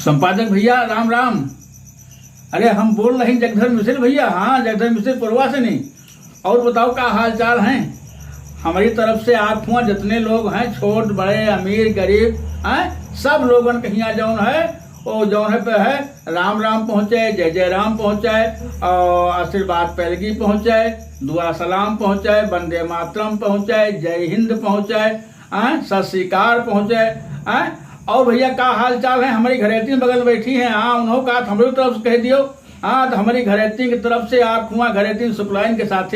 संपादक भैया राम राम। अरे हम बोल रहे हैं जगधर मिश्र भैया। हाँ, जगधर मिश्र पुरवा से नहीं। और बताओ क्या हाल चाल हैं। हमारी तरफ से आप हुआ जितने लोग हैं, छोट बड़े अमीर गरीब हैं, सब लोगन कहीं जौन है वो जौन है पे है राम राम पहुँचे, जय जय राम पहुँचाए, और आशीर्वाद पैलगी पहुँचाए, दुआ सलाम पहुँचाए, वंदे मातरम पहुँचाए, जय हिंद पहुँचाए, सत श्रीकार पहुँचाए। और भैया का हाल चाल है। हमारी घरेती बगल बैठी हैं। हाँ, उन्होंने कहा हमारी तरफ से कह दियो। हाँ, तो हमारी घरेती की तरफ से आप हुआ घरेती सुपलाइन के साथ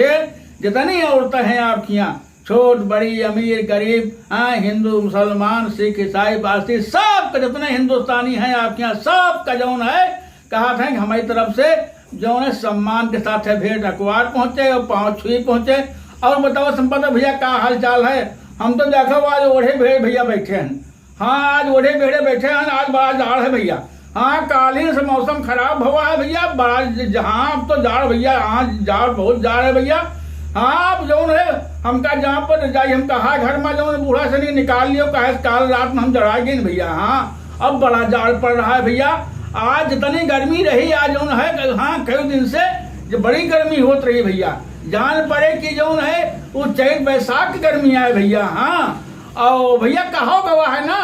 जितनी औरतें हैं आपकी यहाँ, छोट बड़ी अमीर गरीब, हाँ, हिंदू मुसलमान सिख ईसाई पारसी, सब का जितने हिंदुस्तानी हैं आपके यहाँ, सब का जौन है कहा था कि हमारी तरफ से जौन है सम्मान के साथ है भेंट अखबार पहुंचे और पाँव छुई पहुंचे। और बताओ संपादक भैया का हाल चाल है। हम तो देखो आज ओढ़े भेड़ भैया बैठे हैं। हाँ, आज ओढ़े भेड़े बैठे हैं। आज बड़ा जाड़ है भैया। हाँ, कालीन से मौसम खराब हुआ है भैया। बड़ा जहाँ अब तो जाड़ भैया, हाँ जाड़ बहुत जाड़ है भैया। हाँ, अब जो है हमका जहाँ पर जाइए, हम कहा घर में जो बूढ़ा से नहीं निकाल लियो, कहे काल रात में हम जड़ाएंगे भैया। हाँ, अब बड़ा जाड़ पड़ रहा है भैया। आज जितनी गर्मी रही आज जो है, हाँ कई दिन से जो बड़ी गर्मी होत रही भैया। जान पड़े कि जो है वो चैत बैसाख की गर्मी आए भैया। हाँ, और भैया कहो गवा है ना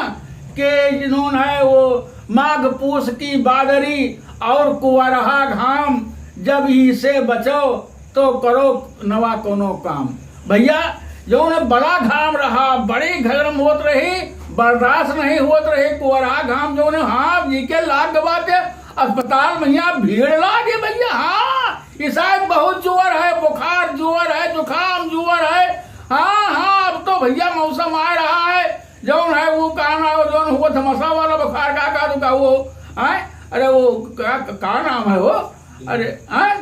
कि जिन्होंने है वो माघ पूस की बादरी और कुंवरहा घाम, जब ही से बचो तो करो नवा कोनो काम। भैया जो ने बड़ा घाम रहा, बड़ी गर्म होत रही, बर्दाश्त नहीं होत रही कुंवरहा घाम जो ने। हाँ, जी के लाग गवाते अस्पताल में यहाँ भीड़ लागे भैया। हाँ, शायद बहुत जोर है, बुखार जोर है, जुकाम जोर है। हाँ, अब तो भैया मौसम आ रहा है जौन है वो कहना जौन हुआ धमसा वाला बुखार का वो है। अरे वो का नाम है वो, अरे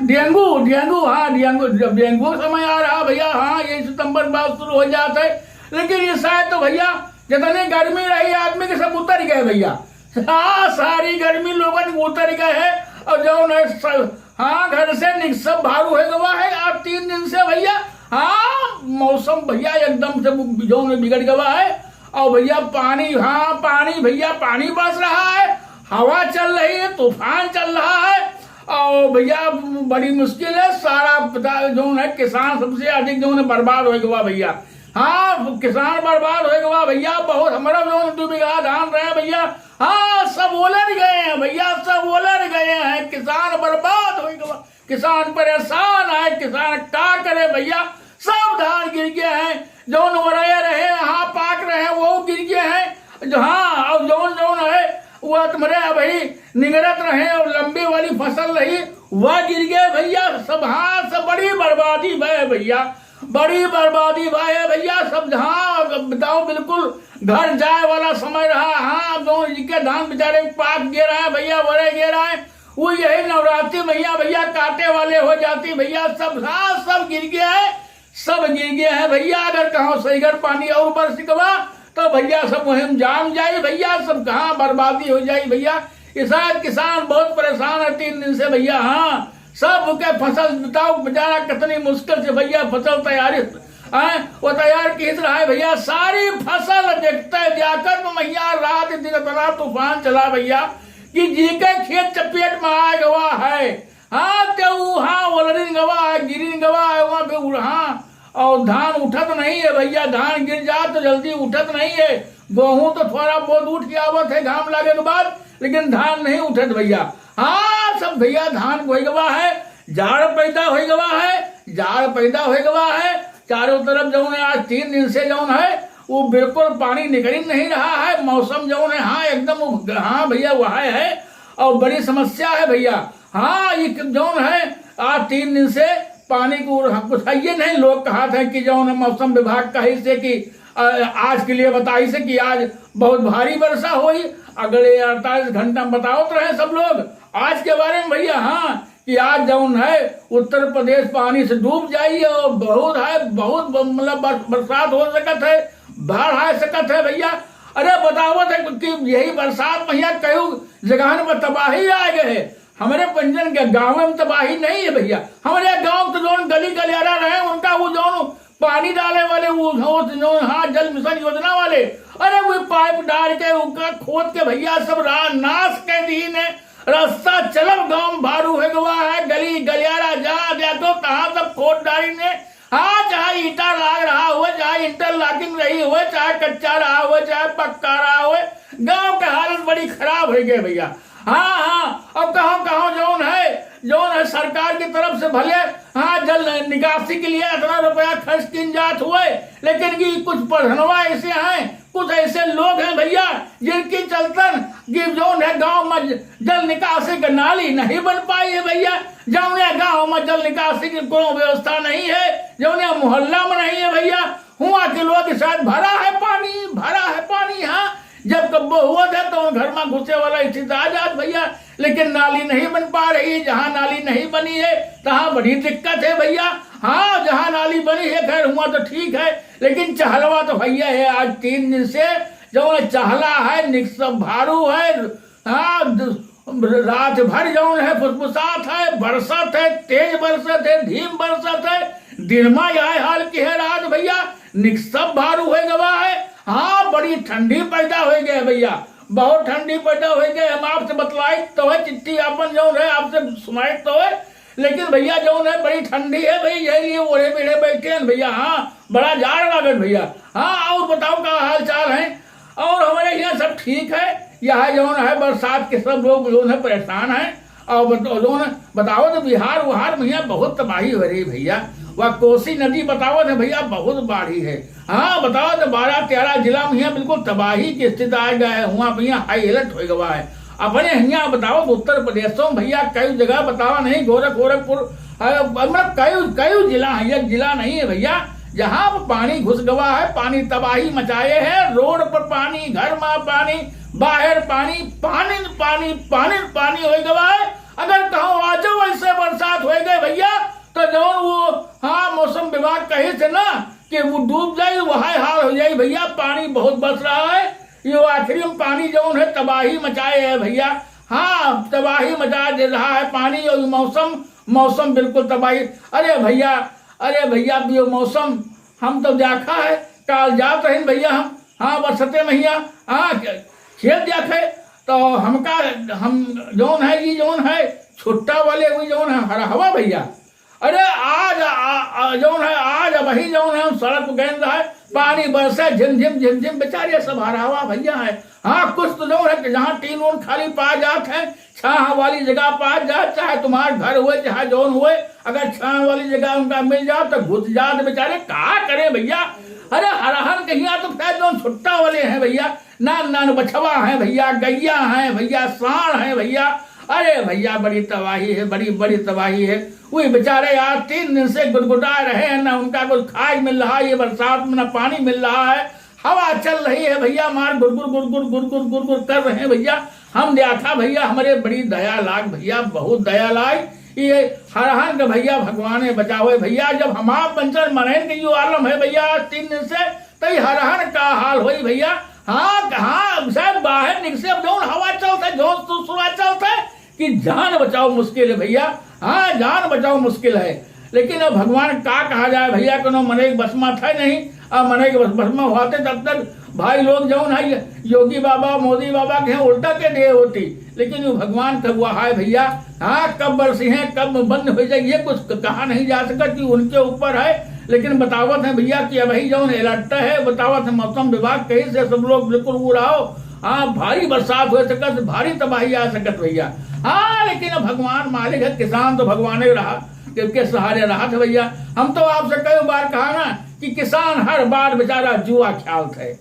डेंगू। हाँ, डेंगू समय आ रहा भैया। हाँ, ये सितंबर बाद शुरू हो जाता है। लेकिन ये शायद तो भैया जितनी गर्मी रही आदमी के सब उतर गए भैया। हाँ, सारी गर्मी लोगों को उतर गए है। और जौन है हाँ घर से सब भारू है गवा है आज 3 दिन से भैया। हाँ, मौसम भैया एकदम से जो में बिगड़ गया है। और भैया पानी, हाँ पानी भैया, पानी बरस रहा है, हवा चल रही है, तूफान चल रहा है। और भैया बड़ी मुश्किल है। सारा जो है किसान सबसे अधिक जो है बर्बाद हो गया भैया। हाँ, किसान बर्बाद हो गया भैया। बहुत हमारा जो 2 बीघा धान रहे भैया। हाँ, सब उलझ गए हैं भैया, सब उलझ गए हैं। किसान बर्बाद हो गया, किसान परेशान है। किसान क्या करे भैया, सब धान गिर गए हैं। जो नवराया रहे, हाँ पाक रहे हैं, वो गिर गए हैं। जो हाँ, और जो है वह तुम्हारे भाई निगरत रहे और लंबी वाली फसल रही वह गिर गए भैया सब। हाँ, सब बड़ी बर्बादी भय भैया, बड़ी बर्बादी भय भैया सब। हाँ, बताओ बिल्कुल घर जाए वाला समय रहा। हाँ, जो जिनके धान बेचारे पाक गिर रहा है भैया, बड़े गिर रहा है, वो यही नवरात्रि भैया काटे वाले हो जाती भैया सब। हाँ, सब गिर गया है, सब गिर गए हैं भैया। अगर कहाँ सहीगर पानी और बरस गवा तो भैया सब मुहिम जाम जाए भैया, सब कहाँ बर्बादी हो जाए भैया। शायद किसान बहुत परेशान है 3 दिन से भैया। हाँ, सब के फसल बताओ बेचारा कितनी मुश्किल से भैया फसल तैयारी वो तैयार खींच रहा है भैया। सारी फसल देखते जाकर भैया रात दिन इतना तूफान चला भैया कि जी के खेत चपेट में आ गवा है। हाँ, तो हाँ वलरिन गवा है, गिरिन गवा है वहाँ पे। हाँ, और धान उठत नहीं है भैया। धान गिर जा तो जल्दी उठत नहीं है। गेहूं तो थोड़ा बहुत उठ के आवत है घाम लागे के बाद, लेकिन धान नहीं उठत भैया। हाँ, सब भैया धान हो गवा है, जाड़ पैदा हो गवा है, जाड़ पैदा हो गवा है चारों तरफ। जो है आज 3 दिन से जो है वो बिल्कुल पानी निकल ही नहीं रहा है। मौसम जो है हाँ एकदम, हाँ भैया वह है और बड़ी समस्या है भैया। हाँ, ये जो है आज 3 दिन से पानी को कुछ है ये नहीं। लोग कहा था कि जो मौसम विभाग कही से कि आज के लिए बताई से कि आज बहुत भारी वर्षा हुई, अगले 48 घंटा में बताओ तो रहे सब लोग आज के बारे में भैया। हाँ, कि आज जौन है उत्तर प्रदेश पानी से डूब जाइए और बहुत है, बहुत मतलब बरसात हो सकत है, बाढ़ आ सकत है भैया। अरे बताओ कि यही बरसात भैया कई जगह में तबाही आ गए। हमारे पंजन के गाँव में तबाही नहीं है भैया। हमारे गाँव तो जो गली गलियारा रहे उनका वो जो पानी डाले वाले वो हाँ जल मिशन योजना वाले, अरे वो पाइप डाल के उनका खोद के भैया सब नाश कर दी ने। रास्ता चलब गांव भारू है गवा है, गली गलियारा जा देखो कहाँ सब खोद डाली ने। हाँ चाहे ईटा लाग रहा हो, चाहे इंटरलॉकिंग रही हो, चाहे कच्चा रहा हो, चाहे पक्का रहा हो, गांव के हालत बड़ी खराब हो गई भैया। हाँ अब कहो जौन है सरकार की तरफ से भले हाँ जल निकासी के लिए इतना रुपया खर्च किन जात हुए, लेकिन कि कुछ पढ़नवा ऐसे हैं, कुछ ऐसे लोग हैं भैया जिनकी चलतन कि जौन है गांव में जल निकासी की नाली नहीं बन पाई है भैया। जौने गांव में जल निकासी की कोई व्यवस्था नहीं है, जौने मोहल्ला में नहीं है भैया, हुआ के लोग शायद भरा है पानी। हाँ जब कब्बो हुआ था तो घर में घुसे वाला स्थिति आ जात भैया, लेकिन नाली नहीं बन पा रही। जहाँ नाली नहीं बनी है तहाँ बड़ी दिक्कत है भैया। हाँ जहाँ नाली बनी है खैर हुआ तो ठीक है, लेकिन चहलवा तो भैया है आज 3 दिन से जो चहला है, निक्सब भारू है। हाँ रात भर जौन है फुसफुसात है, बरसत है, तेज बरसत है, धीम बरसत है। दिन में यह हाल की है रात भैया निक्सब भारू है गवा है। हाँ बड़ी ठंडी पैदा हो गई भैया, बहुत ठंडी पैदा हो गई। हम आपसे बतलाई तो है, चिट्ठी अपन जो है आपसे सुनाई तो है, लेकिन भैया जो है बड़ी ठंडी है भाई, यही लिए ओढ़े बेढ़े बैठे हैं भैया। हाँ बड़ा जाड़ लागत भैया। हाँ और बताओ क्या हाल चाल है? और हमारे यहाँ सब ठीक है। यहाँ जो है बरसात के सब लोग जो है परेशान है। और जो है बताओ तो बिहार उहार में यहाँ बहुत तबाही हो रही भैया। वह कोसी नदी बताओ तो भैया बहुत बाढ़ी है। हाँ बताओ तो 12-13 जिला में यहाँ बिल्कुल तबाही की स्थिति आ गया है, वहाँ भैया हाई अलर्ट हो गया है। अपने यहाँ बताओ तो उत्तर प्रदेशों में भैया कई जगह बतावा नहीं, गोरखपुर मतलब कई जिला है, एक जिला नहीं है भैया जहाँ पानी घुस गवा है। पानी तबाही मचाए है, रोड पर पानी, घर में पानी, बाहर पानी, पानी हो गवा है। अगर कहो आज वैसे बरसात हो गए भैया तो जो वो हाँ मौसम विभाग कहे थे ना कि वो डूब जाए, वह हाल हो जाए भैया। पानी बहुत बरस रहा है, ये आखिरी में पानी जो है तबाही मचाए है भैया। हाँ तबाही मचा दे रहा है पानी और मौसम बिल्कुल तबाही। अरे भैया ये मौसम हम तो देखा है, काल जात रहे भैया हम। हाँ बरसते मैया हाँ खेत देखे तो हम जौन है ये जौन है छुट्टा वाले वो जौन है हरा हवा भैया। अरे आज जौन है आज वही जौन है सड़क गए है, पानी बरसे झिम बेचारे सब हरा हवा भैया है। हाँ कुछ तो जो है जहाँ टीन उन खाली पा जात है, छाह वाली जगह पा जात, चाहे तुम्हारे घर हुए चाहे जौन हुए, अगर छाह वाली जगह उनका मिल जाओ तो घुस जात बेचारे क्या करे भैया। अरे हरहर कहिया तो फिर जो छुट्टा वाले हैं भैया, नान बछवा है भैया, गैया है भैया, सांड है भैया। अरे भैया बड़ी तबाही है, बड़ी तबाही है। वही बेचारे आज 3 दिन से गुदगुदा रहे हैं, ना उनका कुछ खाद मिल रहा है, ये बरसात में ना पानी मिल रहा है। हवा चल रही है भैया, मार गुरगुर कर रहे हैं भैया। हम देखा भैया हमारे बड़ी दया लाग भैया, बहुत दया लाग। ये हरहन के भैया भगवान बचावे भैया। जब हमारा पंचर मरहन के जो आलम है भैया 3 दिन से, तो हरहन का हाल हुई भैया। हाँ शायद बाहर निकसे जो हवा चलता है, जो सुसुरा चलता है कि जान बचाओ मुश्किल है भैया। हाँ जान बचाओ मुश्किल है, लेकिन अब भगवान का कहा जाए भैया, कोनो मने बस में था नहीं। अब मने के बस में होते तब तक भाई लोग जो है योगी बाबा मोदी बाबा के उल्टा के दे होती, लेकिन वो भगवान का हुआ है भैया। हाँ कब बरसी है कब बंद हो जाए ये कुछ कहा नहीं जा सकता कि उनके ऊपर है, लेकिन बतावत है भैया कि अभी जो अलर्ट है, बतावत है मौसम विभाग कहीं से सब लोग बिल्कुल उड़ाओ। हाँ भारी बरसात हो सकत, भारी तबाही आ सकत भैया। हाँ लेकिन भगवान मालिक है, किसान तो भगवान ही रहा के सहारे रहा था भैया। हम तो आपसे कई बार कहा ना कि किसान हर बार बेचारा जुआ खेलत है,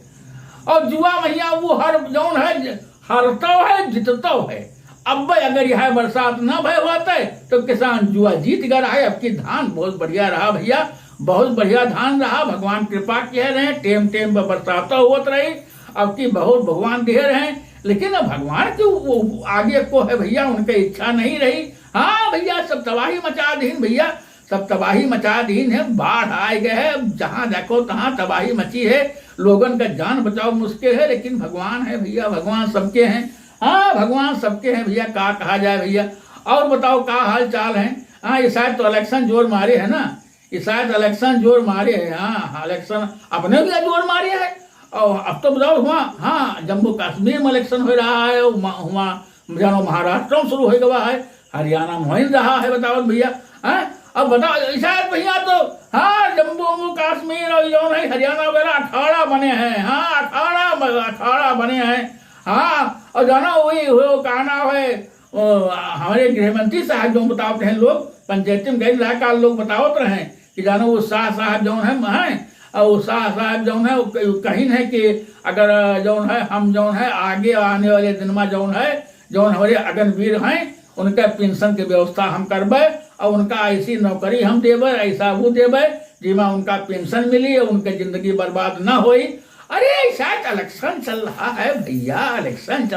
और जुआ भैया वो हर जौन है हारता है जीतता है। अब अगर यह बरसात न भय होता है तो किसान जुआ जीत गया है। अब की धान बहुत बढ़िया रहा भैया, बहुत बढ़िया धान रहा, भगवान कृपा किए रहे, टेम पर बरसात होत रही। अब की बहुत भगवान दे रहे हैं, लेकिन अब भगवान के आगे को है भैया उनकी इच्छा नहीं रही। हाँ भैया सब तबाही मचा दीन भैया, सब तबाही मचा दीन है। बाढ़ आए गए है, जहाँ देखो तहाँ तबाही मची है, लोगन का जान बचाओ मुश्किल है, लेकिन भगवान है भैया, भगवान सबके हैं। हाँ भगवान सबके हैं भैया, का कहा जाए भैया। और बताओ क्या हाल चाल है? हाँ ये शायद तो इलेक्शन जोर मारे है ना, ये शायद इलेक्शन जोर मारे है। हाँ, इलेक्शन अपने भी जोर मारे है। और अब तो बताओ हुआ, हाँ, जम्मू कश्मीर में इलेक्शन हो रहा है, हुआ जानो महाराष्ट्र में शुरू हो गया है, हरियाणा में हो रहा है, बताओ भैया। हाँ, अब बताओ शायद भैया तो हाँ जम्मू कश्मीर और जो है हरियाणा वगैरह अखाड़ा बने हैं। हाँ, अखाड़ा बने हैं। हाँ, और जाना वही हो कहना है हमारे गृहमंत्री साहब जो बताते हैं, लोग पंचायती में गए इलाका लोग बतावत रहे कि जानो वो शाह साहब जो है और वो शाह साहब जो है कहीं है कि अगर जो है हम जो है आगे आने वाले दिन में जो है जो हमारे अग्निवीर हैं उनका पेंशन की व्यवस्था हम करबे और उनका ऐसी नौकरी हम देवे, ऐसा वो देवे जिसमें उनका पेंशन मिली और उनके जिंदगी बर्बाद ना होई। अरे शायद इलेक्शन चल रहा है भैया, इलेक्शन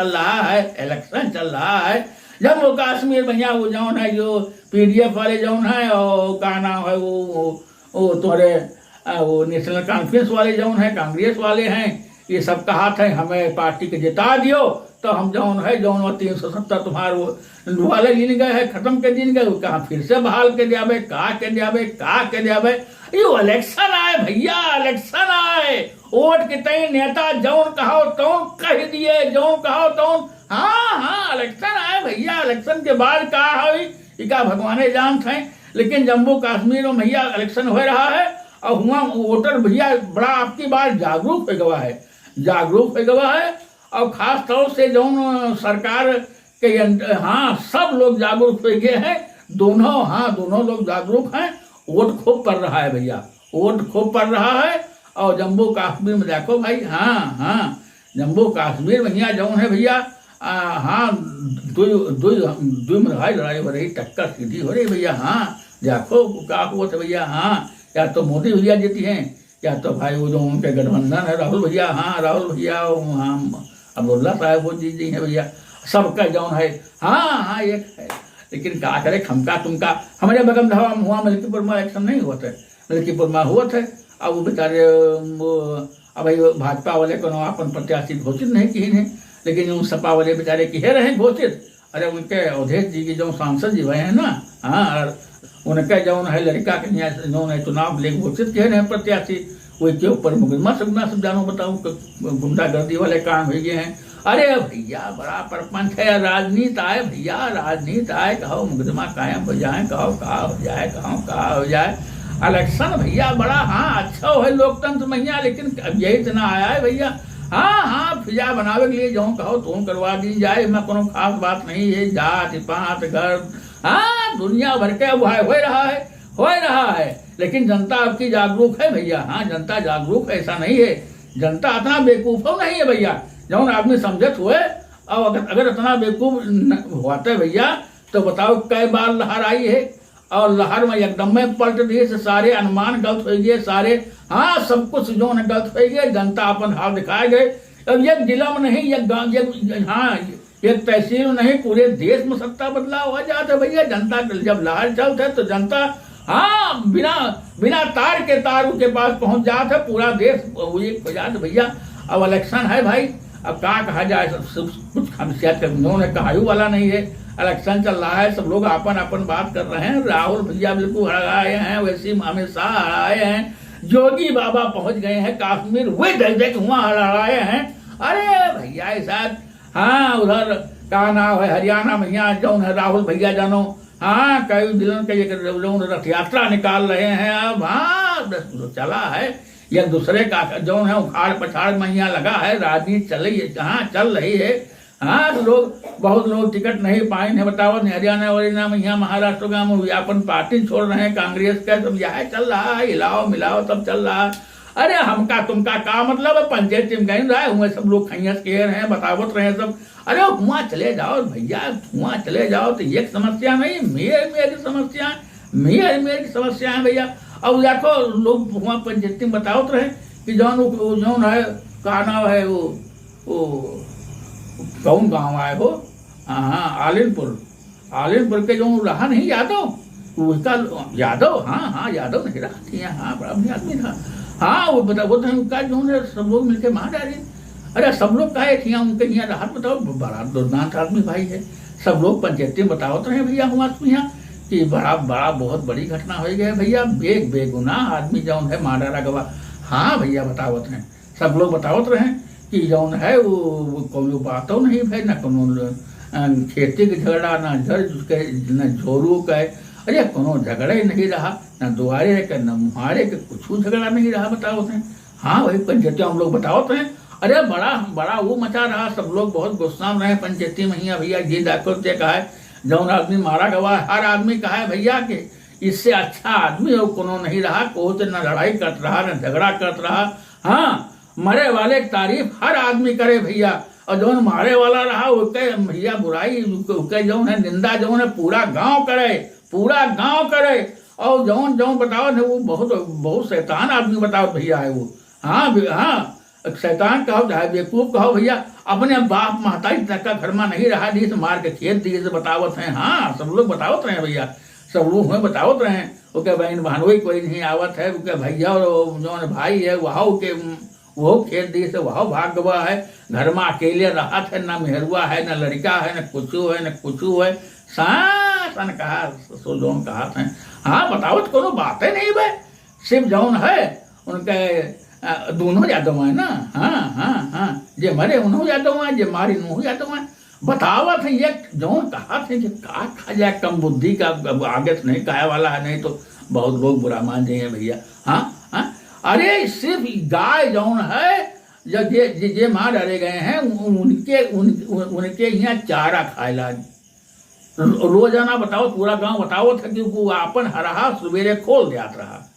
चल रहा है। जम्मू कश्मीर भैया वो जौन है जो पीडीएफ वाले जौन है और का नाम है वो तुम्हारे वो नेशनल कॉन्फ्रेंस वाले जौन है, कांग्रेस वाले हैं, ये सब कहा था हमें पार्टी के जिता दियो तो हम जौन है जौन 370 तुम्हारे वो वाले गिन गए है, खत्म कर दिन गए, कहा फिर से बहाल के दियाबे का के दियाबे। ये इलेक्शन आए भैया, इलेक्शन आए, वोट के तय नेता जौन कहो तौन कह दिए, जौन कहो तौन। हाँ, इलेक्शन आए भैया, इलेक्शन के बाद का हुई इका भगवाने जानते हैं। लेकिन जम्मू कश्मीर में भैया इलेक्शन हो रहा है और हुआ वोटर भैया बड़ा आपकी बार जागरूक हो गया है और खास तौर से जो सरकार के हाँ सब लोग जागरूक हो गए हैं। दोनों लोग जागरूक हैं। वोट खूब पड़ रहा है भैया, वोट खूब पड़ रहा है। और जम्मू कश्मीर में देखो भाई, हाँ जम्मू कश्मीर में यहाँ जो है भैया हाँ दो लड़ाई हो रही, टक्कर सीधी हो रही भैया। हाँ देखो क्या हुआ था भैया। हाँ, या तो मोदी भैया जीती हैं या तो भाई वो जो उनके गठबंधन है राहुल भैया, हाँ राहुल भैया हाँ अब्दुल्ला साहब वो जीती हैं भैया। सबका जौन है हाँ एक है। लेकिन क्या करे खमका तुमका। हमारे बगल में हुआ मलकीपुर में इलेक्शन नहीं हुआ था, मलकीपुर में हुआ था। अब वो बेचारे वो अब भाई भाजपा वाले को अपन प्रत्याशी घोषित नहीं किए हैं, लेकिन उन सपा वाले बेचारे किए रहे घोषित। अरे उनके अवधेश जी की जो सांसद जी हुए हैं ना, हाँ उनका जौन है लड़का के जो है चुनाव ले घोषित किए हैं प्रत्याशी, उसके ऊपर मुकदमा सब जानो बताऊँ गुंडागर्दी वाले काम हो गए हैं। अरे भैया बड़ा प्रपंच है, राजनीति आए भैया, राजनीति आए, कहो मुकदमा कायम हो जाए, कहो कहा हो जाए। इलेक्शन भैया बड़ा हाँ अच्छा है लोकतंत्र भैया, लेकिन यही इतना आया है भैया। हाँ फिजा बनावे के लिए जो कहो तुम करवा दी जाए, मैं कोनो खास बात नहीं है। जात पात घर हाँ दुनिया भर के हो रहा है। लेकिन जनता आपकी जागरूक है भैया। हाँ जनता जागरूक है, ऐसा नहीं है। जनता इतना बेवकूफ नहीं है भैया। जौन आदमी समझत हुए और अगर इतना बेवकूफ होता भैया तो बताओ कई बार लहर आई है और लहर में एकदम में पलट दिए से सारे अनुमान गलत हो गए, सारे हाँ सब कुछ जो है गलत हो गए। जनता अपन हाल दिखाए गए। अब एक जिला में नहीं, एक गाँव, हाँ एक तहसील में नहीं, पूरे देश में सत्ता बदलाव हो जाता भैया। जनता जब लहर चलते तो जनता हाँ बिना तार के के पास पहुंच जाते, पूरा देश एक हो जाता भैया। अब इलेक्शन है भाई, अब क्या कहा जाए, कुछ खासियत उन्होंने कहा वाला नहीं है। इलेक्शन चल रहा है, सब लोग अपन बात कर रहे हैं। राहुल भैया बिल्कुल हराए हैं, वैसे अमित शाह हराए हैं, योगी बाबा पहुंच गए हैं कश्मीर, वे देख वहाँ हराए हैं। अरे भैया शायद हाँ उधर का नाम है हरियाणा में यहाँ जो है राहुल भैया जानो हाँ कई दिनों के रथ यात्रा निकाल रहे हैं। अब हाँ चला है एक दूसरे का जो है उखाड़ पछाड़ में यहाँ लगा है, राजनीति चल रही है। हाँ तो बहुत लोग टिकट नहीं पाए हैं, बताओ हरियाणा वरियाणा में, यहाँ महाराष्ट्र का में अपन पार्टी छोड़ रहे हैं, कांग्रेस का सब यह चल रहा है, हिलाओ मिलाओ सब चल रहा है। अरे हमका तुमका का मतलब है, पंचायत में गए रहे हुए सब लोग खैस के रहे हैं, बतावत रहे सब। अरे वहाँ चले जाओ भैया, वहाँ चले जाओ तो एक समस्या नहीं, मेरी समस्या है भैया। अब देखो लोग वहाँ पंचायती में बतावत रहे कि जौन है का नाम है वो कौन गाँव आए हो, हाँ आलिनपुर के जो रहा नहीं यादव, उसका यादव हाँ यादव नहीं रहा थी, हाँ बड़ा बढ़िया आदमी था। हाँ वो उनका जो है सब लोग मिलकर मार डाले। अरे सब लोग कहे थे उनके यहाँ राहत बताओ, बड़ा दुर्दांत आदमी भाई है। सब लोग पंचायती में बतावत रहे भैया हुआ यहाँ कि बड़ा बड़ा बहुत बड़ी घटना हो गई भैया, बेगुनाह आदमी जौन है मार डाला गवा। हाँ भैया बतावत हैं, सब लोग बतावत रहे कि जौन है वो कोनो बातों नहीं भाई, ना कोनो खेती के झगड़ा, ना जड़ के, न झोरू के, अरे कोनो झगड़ा ही नहीं रहा, न दुआरे के न मुहारे के, कुछ झगड़ा नहीं रहा बतावत हैं। हाँ वही पंचायती हम लोग बतावत हैं। अरे बड़ा बड़ा वो मचा रहा, सब लोग बहुत गुस्सा में रहे पंचायती में हियाँ भैया। जी डॉक्टर से कहा है जौन आदमी मारा गवा, हर आदमी कहा है भैया कि इससे अच्छा आदमी और कोनो नहीं रहा, कोई से न लड़ाई करत रहा न झगड़ा करत रहा। हाँ मरे वाले की तारीफ हर आदमी करे भैया, और जौन मारे वाला रहा उसके भैया बुराई, उसके जौन है निंदा जौन है पूरा गांव करे, पूरा गांव करे। और जौन जौन बताओ है वो बहुत बहुत शैतान आदमी बताओ भैया है वो। हाँ हाँ शैतान कहो चाहे बेवकूफ कहो भैया, अपने बाप महतारी तक का घर में नहीं रहा दी से मार के खेत दिए से बतावत हैं। हाँ सब लोग बतावत रहे भैया, सब लोग हमें बतावत रहे। ओके बहन भानोई कोई नहीं आवत है, ओके भैया और जौन भाई है वहाँ के वो खेत दिए से वहाँ भाग गवा है, घर में अकेले रहा है, ना मेहरुआ है, ना लड़का है, न कुछ है, न कुछ है। सन कहा सो जौन कहा था। हाँ बतावत कोनो बातें नहीं भाई, सिर्फ जौन है उनके दोनों यादव है ना। हाँ हाँ हाँ जे मरे उन्हों यादव है, जे मारी नूह यादव है। बतावत है ये जौन कहा थे कि का खा जाए, कम बुद्धि का आगे से नहीं कहा वाला है, नहीं तो बहुत लोग बुरा मान जाए भैया। हाँ हाँ अरे सिर्फ गाय जौन है जब जे मार डाले गए हैं उनके यहाँ चारा खाएला रोजाना। बताओ पूरा गांव बताओ था कि वो अपन हरहा सवेरे खोल दिया रहा,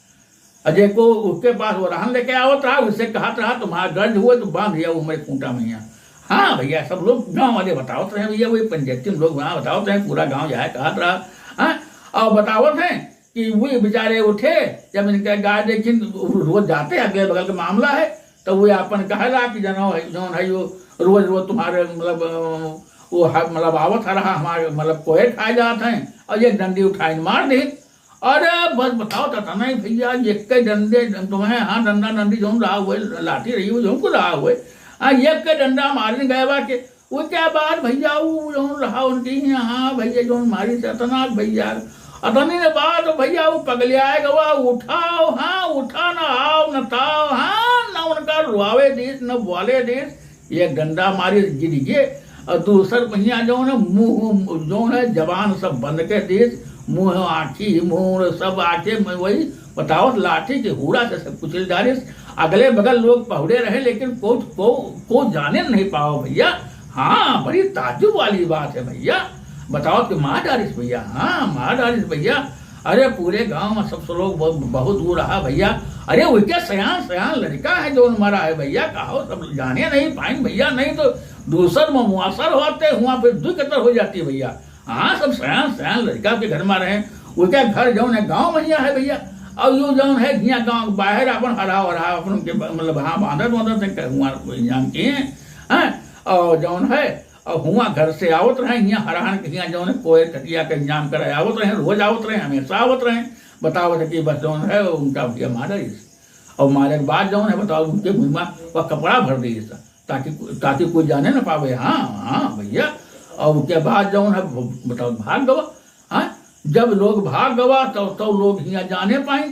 अजय को उसके पास वो रहन लेके आवत रहा, उससे कहा रहा तुम्हारा गर्ज हुए तो बांध दिया वो मेरे खूंटा में यहाँ। हाँ भैया सब लोग गांव वाले बतावत रहे भैया, वही पंचायती में लोग वहाँ बतावत रहे, पूरा गांव यहाँ कहा रहा। हाँ और बतावत हैं कि वही बेचारे उठे जब इनके गाय देखी, रोज जाते अगले बगल का मामला है, तो वो अपन कहला कि जनो जौन है वो रोज रोज तुम्हारे मतलब वो मतलब आवत रहा हमारे मतलब कोहे खाए जाते हैं, और एक डंडी उठाई मार दी। अरे बस बताओ तो नहीं भैया एक के डंडे तुम्हें, हाँ डंडा डंडी जो रहा हुए लाठी रही हुई जो रहा हुए, हाँ एक के डंडा मारने गए बा के वो क्या बात भैया वो जो रहा उनकी हाँ भैया जो मारी से अतनाक भैया अतनी ने बात भैया वो पगलियाए गवा उठाओ, हाँ उठा ना आओ न ताओ, हाँ न उनका रुआवे देश न बोले देश, एक डंडा मारी गिर गए। और दूसर भैया जो है मुँह जो है जबान सब बंद के देश, मुँह आँखी मुँह सब आके वही बताओ लाठी के हुड़ा से सब कुछ डाले। अगले बगल लोग पहुड़े रहे लेकिन को जाने नहीं पाओ भैया। हाँ बड़ी ताज्जुब वाली बात है भैया, बताओ कि मार डालिस भैया, हाँ मार डालिस भैया। अरे पूरे गांव में सब लोग बहुत दूर रहा भैया। अरे वो क्या सयान सयान लड़का है जो मरा है भैया, कहो सब जाने नहीं पाएंगे भैया, नहीं तो दूसर में मुआसर होते हुआ फिर दुर्घटना हो जाती है भैया। हाँ सब सयान सयान लड़का के घर में रहे, वो क्या घर जौन है गाँव में है भैया, और यो जौन है यहाँ गाँव बाहर अपन हरा अपन के मतलब हाँ बांधत वांधत हुआ इंजाम किए हैं। और जौन है और हुआ घर से आवत रहे यहाँ हरान के यहाँ जौन है कोई कटिया का इंजाम कराए आवत रहे, रोज आवत रहे, हमेशा आवत रहे। बताओ कि बस जौन है उनका भैया मारा और मारे के बाद जौन है बताओ उनके मुँह वह कपड़ा भर दी ताकि कोई जाने ना पावे। हाँ हाँ भैया और उसके बाद जौन है बताओ भाग गवा। हाँ जब लोग भाग गवा तो लोग यहाँ जाने पाए,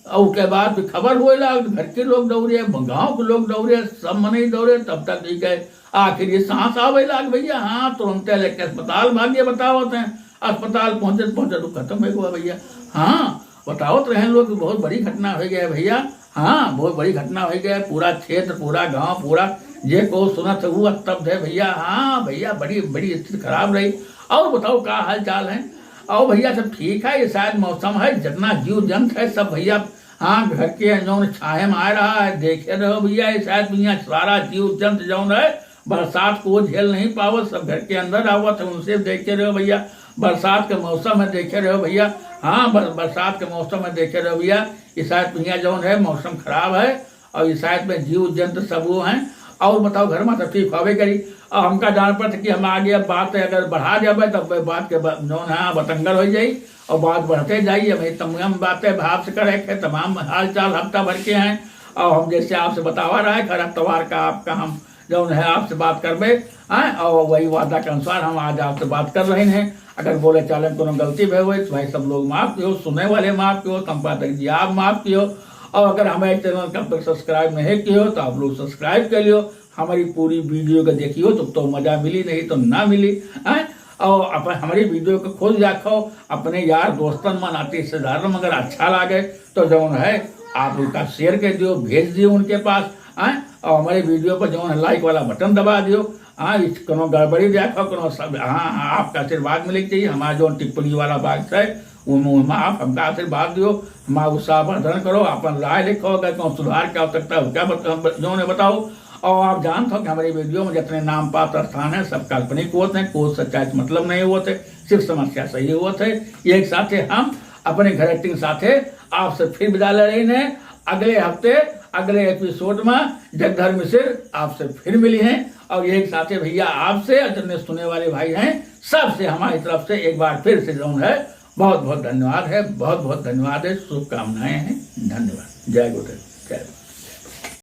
और उसके बाद खबर हुए लाग घर के लोग दौड़े, गाँव के लोग दौड़े, सब मने दौड़े, तब तक ठीक है आखिर ये सांस आवे लाग भैया। हाँ तुरंत लेके अस्पताल भागे बतावत हैं, अस्पताल पहुंचे तो खत्म हो गया भैया। हाँ बतावत रहे लोग बहुत बड़ी घटना हो गया भैया। हाँ बहुत बड़ी घटना हो गया, पूरा क्षेत्र पूरा गांव पूरा जे को सुनत हुआ तब है भैया। हाँ भैया बड़ी बड़ी स्थिति खराब रही। और बताओ क्या हाल चाल है? और भैया सब ठीक है, ये शायद मौसम है जितना जीव जंत है सब भैया हाँ घर के जौन छाए में आ रहा है, देखे रहो भैया ये शायद भैया सारा जीव जंत जौन है बरसात को झेल नहीं पावत, सब घर के अंदर आवत है, उनसे देखे रहो भैया। बरसात के मौसम में देखे रहो भैया। हाँ बरसात के मौसम में देखे रहो भैया, इस शायद भैया जौन है मौसम खराब है और इस शायद में जीव जंतु सब वो हैं। और बताओ घर में सब ठीक होवे करी, और हमका जान पर कि हम आगे बात अगर बढ़ा जाए तब बात के जौन है बतंगल हो जाई और बात बढ़ते जाइए भाई। तमाम बातें भाव से करे थे, तमाम हाल चाल हफ्ता भर के हैं, और हम जैसे आपसे बतावा रहा है खर अतवार का आपका हम जो है आपसे बात करबे हैं, और वही वादा के अनुसार हम आज आपसे बात कर रहे हैं। अगर बोले चाले को गलती भय हुई तो भाई सब लोग माफ कियो, सुनने वाले माफ कियो, संपादक जी आप माफ कियो, और अगर हमारे चैनल कब तक सब्सक्राइब नहीं कियो तो आप लोग सब्सक्राइब कर लियो, हमारी पूरी वीडियो को देखियो तो मजा मिली, नहीं तो ना मिली हैं। और हमारी वीडियो को खोज रखो, अपने यार दोस्तन मन आते रिश्तेदारों में अगर अच्छा लगे तो जो है आप उनका शेयर कर दियो, भेज दियो उनके पास हैं, और हमारे वीडियो पर जो है लाइक वाला बटन दबा दियो। हाँ, कोनो गड़बड़ी देखो कोनो सब, हाँ आपका आशीर्वाद मिले चाहिए। हमारा जो टिप्पणी वाला बात है उनमें आप हमका आशीर्वाद दियो, हमारा उत्साह वर्धन करो, अपन राय लिखो, अगर कौन सुधार की आवश्यकता है क्या जो ने बताओ। और आप जानते हो कि हमारी वीडियो में जितने नाम पात्र स्थान है सब काल्पनिक होते हैं, कोई सच्चाई मतलब नहीं होते, सिर्फ समस्या सही होते। एक साथ हम अपने घर एक्टिंग साथे आपसे फिर विदा ले रहे हैं। अगले हफ्ते अगले एपिसोड में जगधर मिश्र आपसे फिर मिली हैं, और एक साथे भैया आपसे जितने सुनने वाले भाई हैं सबसे हमारी तरफ से एक बार फिर से जो है बहुत बहुत धन्यवाद है, बहुत बहुत धन्यवाद है, शुभकामनाएं हैं, धन्यवाद। जय गुरुदेव, जय।